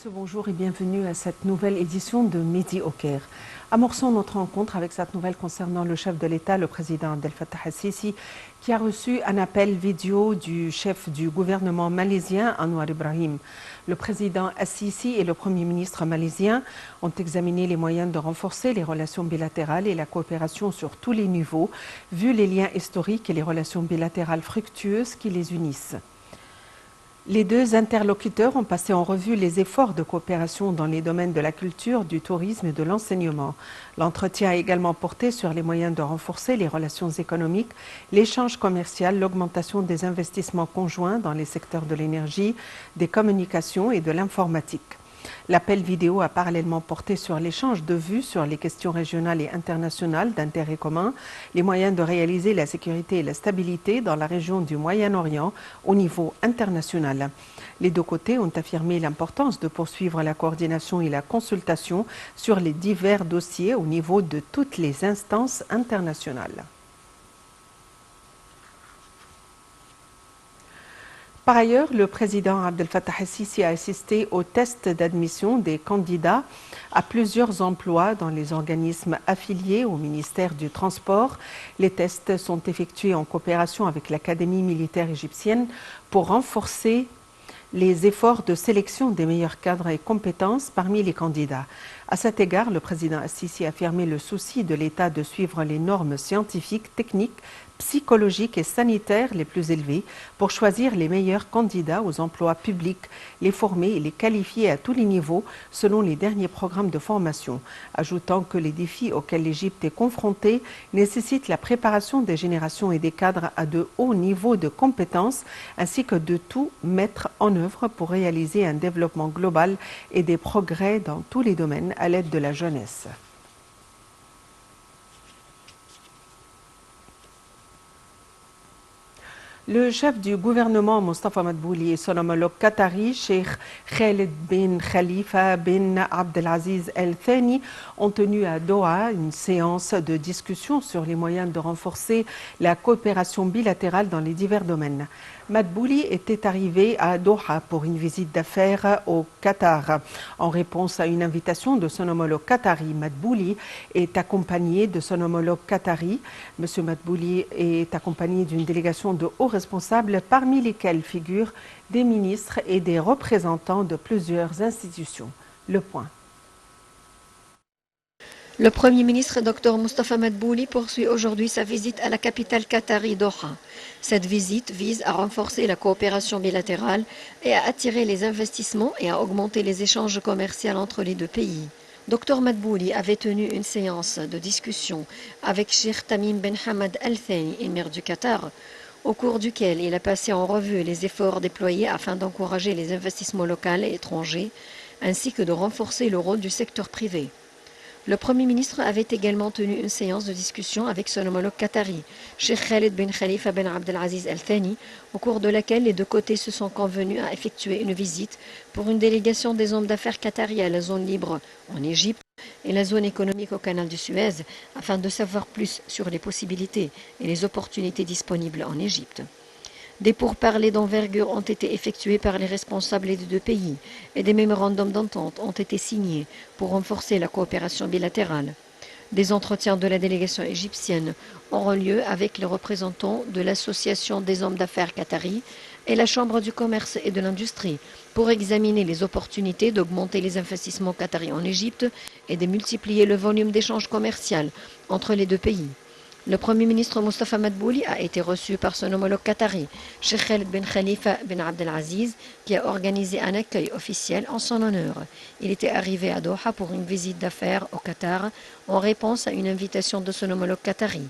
tous, bonjour et bienvenue à cette nouvelle édition de Midi au Caire. Amorçons notre rencontre avec cette nouvelle concernant le chef de l'État, le président Abdel Fattah al-Sisi, qui a reçu un appel vidéo du chef du gouvernement malaisien, Anwar Ibrahim. Le président al-Sisi et le premier ministre malaisien ont examiné les moyens de renforcer les relations bilatérales et la coopération sur tous les niveaux, vu les liens historiques et les relations bilatérales fructueuses qui les unissent. Les deux interlocuteurs ont passé en revue les efforts de coopération dans les domaines de la culture, du tourisme et de l'enseignement. L'entretien a également porté sur les moyens de renforcer les relations économiques, l'échange commercial, l'augmentation des investissements conjoints dans les secteurs de l'énergie, des communications et de l'informatique. L'appel vidéo a parallèlement porté sur l'échange de vues sur les questions régionales et internationales d'intérêt commun, les moyens de réaliser la sécurité et la stabilité dans la région du Moyen-Orient au niveau international. Les deux côtés ont affirmé l'importance de poursuivre la coordination et la consultation sur les divers dossiers au niveau de toutes les instances internationales. Par ailleurs, le président Abdel Fattah al-Sisi a assisté au test d'admission des candidats à plusieurs emplois dans les organismes affiliés au ministère du Transport. Les tests sont effectués en coopération avec l'Académie militaire égyptienne pour renforcer les efforts de sélection des meilleurs cadres et compétences parmi les candidats. À cet égard, le président al-Sisi a affirmé le souci de l'État de suivre les normes scientifiques, techniques, psychologiques et sanitaires les plus élevées pour choisir les meilleurs candidats aux emplois publics, les former et les qualifier à tous les niveaux selon les derniers programmes de formation, ajoutant que les défis auxquels l'Égypte est confrontée nécessitent la préparation des générations et des cadres à de hauts niveaux de compétences ainsi que de tout mettre en œuvre pour réaliser un développement global et des progrès dans tous les domaines à l'aide de la jeunesse. Le chef du gouvernement, Mustafa Madbouli, et son homologue qatari, Cheikh Khaled bin Khalifa bin Abdelaziz Al Thani, ont tenu à Doha une séance de discussion sur les moyens de renforcer la coopération bilatérale dans les divers domaines. Madbouli était arrivé à Doha pour une visite d'affaires au Qatar. En réponse à une invitation de son homologue qatari, Madbouli est accompagné de son homologue qatari. Monsieur Madbouli est accompagné d'une délégation de hauts responsables, parmi lesquels figurent des ministres et des représentants de plusieurs institutions. Le point. Le Premier ministre Dr Mustafa Madbouli poursuit aujourd'hui sa visite à la capitale qatari Doha. Cette visite vise à renforcer la coopération bilatérale et à attirer les investissements et à augmenter les échanges commerciaux entre les deux pays. Dr Madbouli avait tenu une séance de discussion avec Sheikh Tamim bin Hamad Al Thani, émir du Qatar, au cours duquel il a passé en revue les efforts déployés afin d'encourager les investissements locaux et étrangers, ainsi que de renforcer le rôle du secteur privé. Le Premier ministre avait également tenu une séance de discussion avec son homologue qatari, Cheikh Khaled bin Khalifa bin Abdelaziz Al Thani, au cours de laquelle les deux côtés se sont convenus à effectuer une visite pour une délégation des hommes d'affaires qataris à la zone libre en Égypte et la zone économique au canal de Suez, afin de savoir plus sur les possibilités et les opportunités disponibles en Égypte. Des pourparlers d'envergure ont été effectués par les responsables des deux pays et des mémorandums d'entente ont été signés pour renforcer la coopération bilatérale. Des entretiens de la délégation égyptienne auront lieu avec les représentants de l'Association des hommes d'affaires qataris et la Chambre du commerce et de l'industrie pour examiner les opportunités d'augmenter les investissements qataris en Égypte et de multiplier le volume d'échanges commerciaux entre les deux pays. Le Premier ministre Mustafa Madbouli a été reçu par son homologue qatari, Cheikh Khaled bin Khalifa bin Abdelaziz, qui a organisé un accueil officiel en son honneur. Il était arrivé à Doha pour une visite d'affaires au Qatar en réponse à une invitation de son homologue qatari.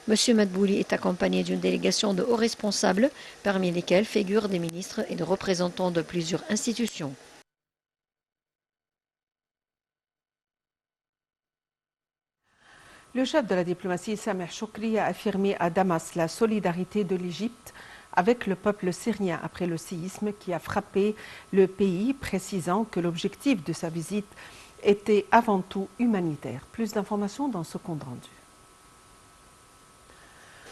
M. Madbouli est accompagné d'une délégation de hauts responsables, parmi lesquels figurent des ministres et des représentants de plusieurs institutions. Le chef de la diplomatie, Sameh Choukri, a affirmé à Damas la solidarité de l'Égypte avec le peuple syrien après le séisme qui a frappé le pays, précisant que l'objectif de sa visite était avant tout humanitaire. Plus d'informations dans ce compte rendu.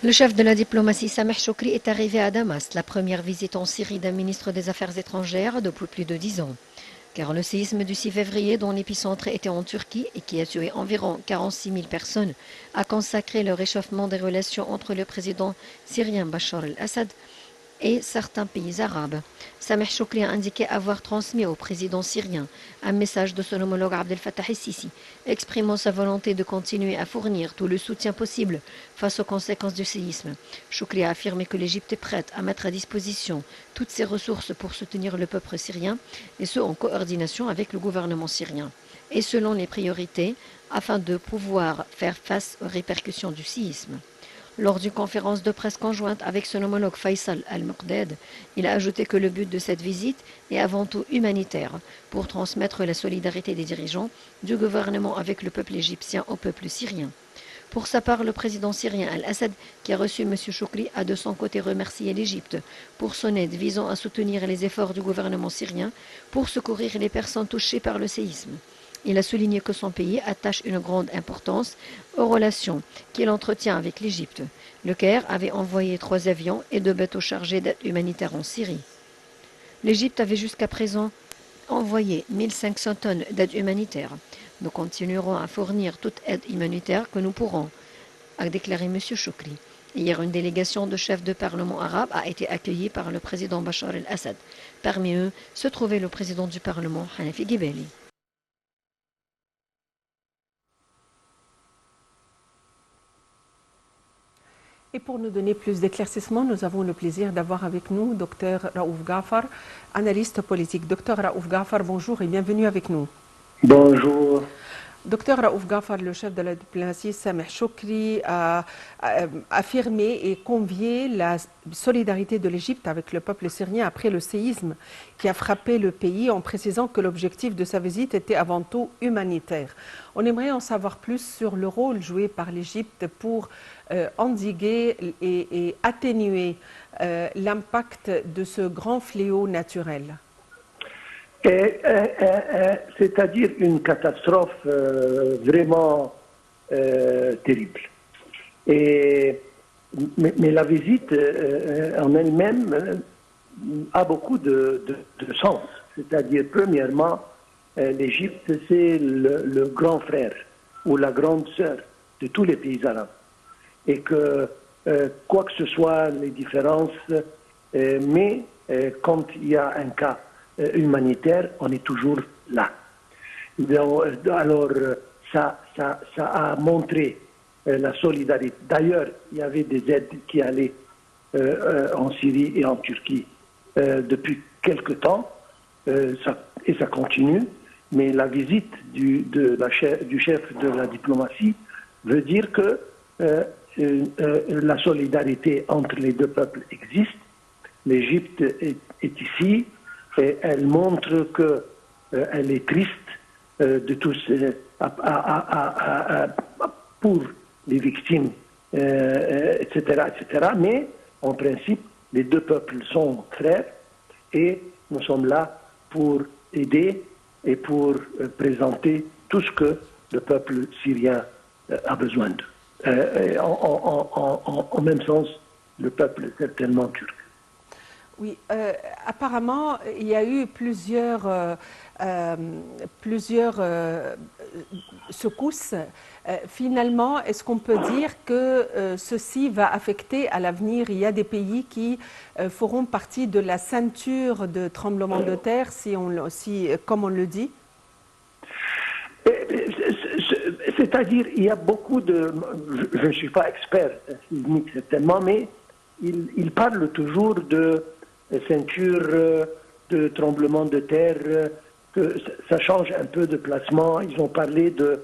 Le chef de la diplomatie Sameh Choukri est arrivé à Damas, la première visite en Syrie d'un ministre des Affaires étrangères depuis plus de 10 ans. car le séisme du 6 février, dont l'épicentre était en Turquie et qui a tué environ 46 000 personnes, a consacré le réchauffement des relations entre le président syrien Bachar el-Assad et certains pays arabes. Sameh Choukri a indiqué avoir transmis au président syrien un message de son homologue Abdel Fattah el-Sisi, exprimant sa volonté de continuer à fournir tout le soutien possible face aux conséquences du séisme. Choukri a affirmé que l'Égypte est prête à mettre à disposition toutes ses ressources pour soutenir le peuple syrien, et ce en coordination avec le gouvernement syrien, et selon les priorités, afin de pouvoir faire face aux répercussions du séisme. Lors d'une conférence de presse conjointe avec son homologue Faisal Al-Muqdad, il a ajouté que le but de cette visite est avant tout humanitaire, pour transmettre la solidarité des dirigeants du gouvernement avec le peuple égyptien au peuple syrien. Pour sa part, le président syrien Al-Assad, qui a reçu M. Choukri, a de son côté remercié l'Égypte pour son aide visant à soutenir les efforts du gouvernement syrien pour secourir les personnes touchées par le séisme. Il a souligné que son pays attache une grande importance aux relations qu'il entretient avec l'Égypte. Le Caire avait envoyé 3 avions et 2 bateaux chargés d'aide humanitaire en Syrie. L'Égypte avait jusqu'à présent envoyé 1500 tonnes d'aide humanitaire. Nous continuerons à fournir toute aide humanitaire que nous pourrons, a déclaré M. Choukri. Hier, une délégation de chefs de parlement arabes a été accueillie par le président Bachar el-Assad. Parmi eux se trouvait le président du parlement, Hanafi Gebeli. Et pour nous donner plus d'éclaircissements, nous avons le plaisir d'avoir avec nous Dr Raouf Ghafar, analyste politique. Dr Raouf Ghafar, bonjour et bienvenue avec nous. Bonjour. Dr Raouf Ghafar, le chef de la diplomatie, Sameh Choukri, a affirmé et convié la solidarité de l'Égypte avec le peuple syrien après le séisme qui a frappé le pays, en précisant que l'objectif de sa visite était avant tout humanitaire. On aimerait en savoir plus sur le rôle joué par l'Égypte pour endiguer et atténuer l'impact de ce grand fléau naturel. C'est-à-dire une catastrophe vraiment terrible. Mais la visite en elle-même a beaucoup de sens. C'est-à-dire, premièrement, l'Égypte, c'est le grand frère ou la grande sœur de tous les pays arabes. Et que, quoi que ce soit les différences, mais quand il y a un cas humanitaire, on est toujours là. Alors, ça a montré la solidarité. D'ailleurs, il y avait des aides qui allaient en Syrie et en Turquie depuis quelque temps, et ça continue, mais la visite du chef de la diplomatie veut dire que la solidarité entre les deux peuples existe. L'Égypte est ici, et elle montre qu'elle est triste de tous pour les victimes, etc., etc. Mais en principe, les deux peuples sont frères et nous sommes là pour aider et pour présenter tout ce que le peuple syrien a besoin d'eux. En même sens, le peuple certainement turc. Oui, apparemment, il y a eu plusieurs secousses. Finalement, est-ce qu'on peut dire que ceci va affecter à l'avenir? Il y a des pays qui feront partie de la ceinture de tremblement de terre, comme on le dit? C'est-à-dire, il y a beaucoup de... Je ne suis pas expert sismique certainement, mais il parle toujours de ceinture de tremblement de terre, que ça change un peu de placement. Ils ont parlé de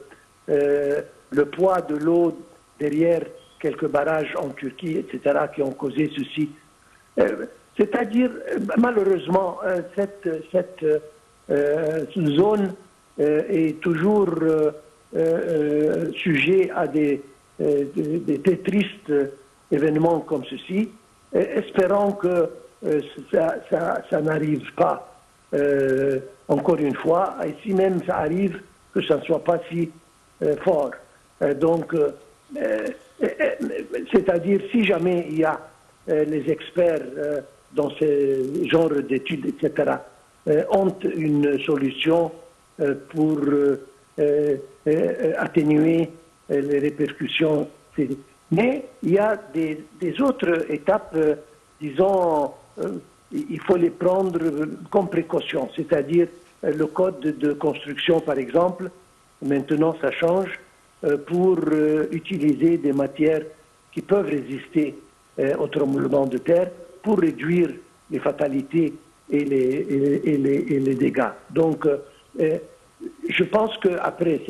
le poids de l'eau derrière quelques barrages en Turquie, etc., qui ont causé ceci. C'est-à-dire, malheureusement, cette zone est toujours sujet à des tristes événements comme ceci, espérant que ça n'arrive pas encore une fois, et si même ça arrive, que ça ne soit pas si fort. Donc, c'est-à-dire, si jamais il y a les experts dans ce genre d'études, etc., ont une solution pour atténuer les répercussions. Mais il y a des autres étapes, disons, il faut les prendre comme précaution, c'est-à-dire le code de construction, par exemple, maintenant ça change pour utiliser des matières qui peuvent résister au tremblement de terre pour réduire les fatalités et les dégâts. Donc, je pense qu'après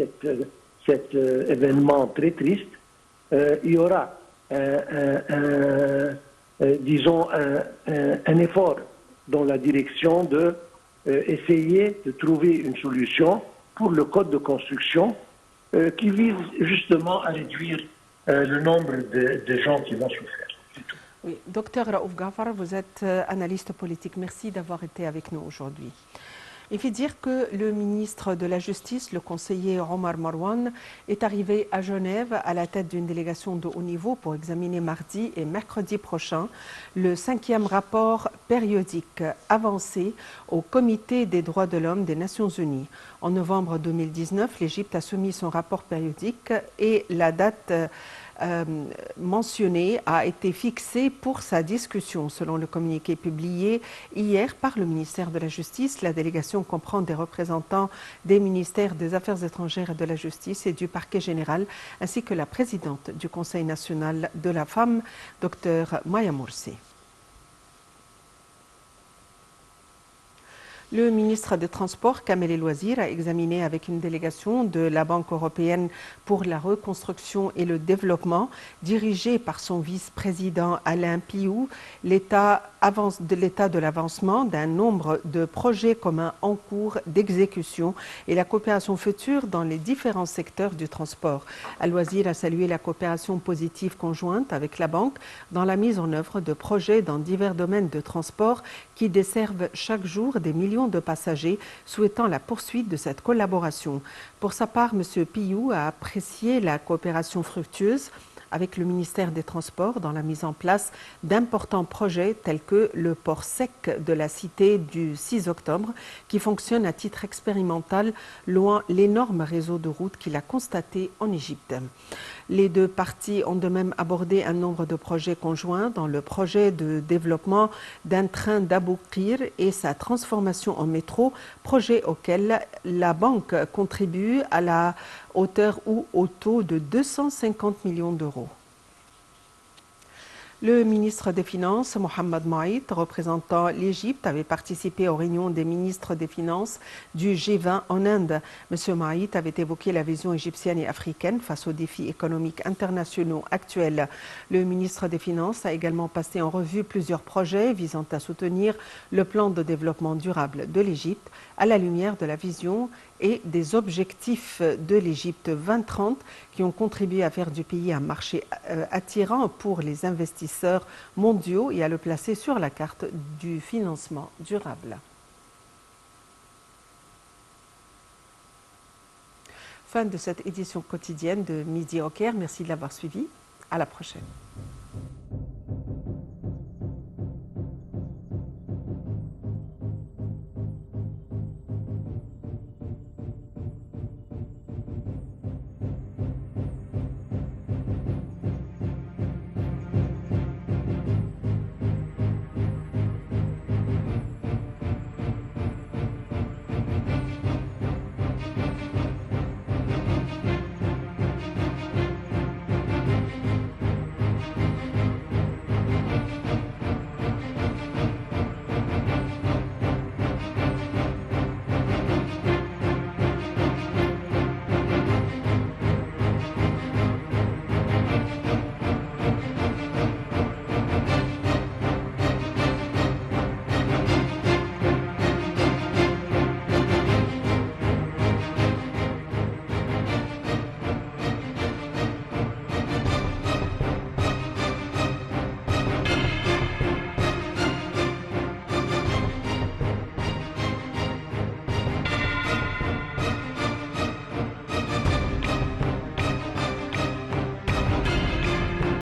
cet événement très triste, il y aura, disons, un effort dans la direction de essayer de trouver une solution pour le code de construction qui vise justement à réduire le nombre de gens qui vont souffrir. Oui. Docteur Raouf Ghafar, vous êtes analyste politique. Merci d'avoir été avec nous aujourd'hui. Il faut dire que le ministre de la Justice, le conseiller Omar Marwan, est arrivé à Genève à la tête d'une délégation de haut niveau pour examiner mardi et mercredi prochain le 5e rapport périodique avancé au Comité des droits de l'homme des Nations Unies. En novembre 2019, l'Égypte a soumis son rapport périodique et la date mentionnée a été fixée pour sa discussion. Selon le communiqué publié hier par le ministère de la Justice, la délégation comprend des représentants des ministères des Affaires étrangères et de la Justice et du Parquet général, ainsi que la présidente du Conseil national de la femme, Dr Maya Morsi. Le ministre des Transports, Kamel El Wazir, a examiné avec une délégation de la Banque européenne pour la reconstruction et le développement, dirigée par son vice-président Alain Piou, l'état de l'avancement d'un nombre de projets communs en cours d'exécution et la coopération future dans les différents secteurs du transport. El Wazir a salué la coopération positive conjointe avec la Banque dans la mise en œuvre de projets dans divers domaines de transport qui desservent chaque jour des millions de passagers souhaitant la poursuite de cette collaboration. Pour sa part, M. Piou a apprécié la coopération fructueuse avec le ministère des Transports dans la mise en place d'importants projets tels que le port sec de la cité du 6 octobre qui fonctionne à titre expérimental loin l'énorme réseau de routes qu'il a constaté en Égypte. Les deux parties ont de même abordé un nombre de projets conjoints dans le projet de développement d'un train d'Abou Qir et sa transformation en métro, projet auquel la Banque contribue à la hauteur ou au taux de 250 millions d'euros. Le ministre des Finances, Mohamed Maït, représentant l'Égypte, avait participé aux réunions des ministres des Finances du G20 en Inde. M. Maït avait évoqué la vision égyptienne et africaine face aux défis économiques internationaux actuels. Le ministre des Finances a également passé en revue plusieurs projets visant à soutenir le plan de développement durable de l'Égypte à la lumière de la vision et des objectifs de l'Égypte 2030 qui ont contribué à faire du pays un marché attirant pour les investisseurs mondiaux et à le placer sur la carte du financement durable. Fin de cette édition quotidienne de Midi au Caire. Merci de l'avoir suivi. À la prochaine.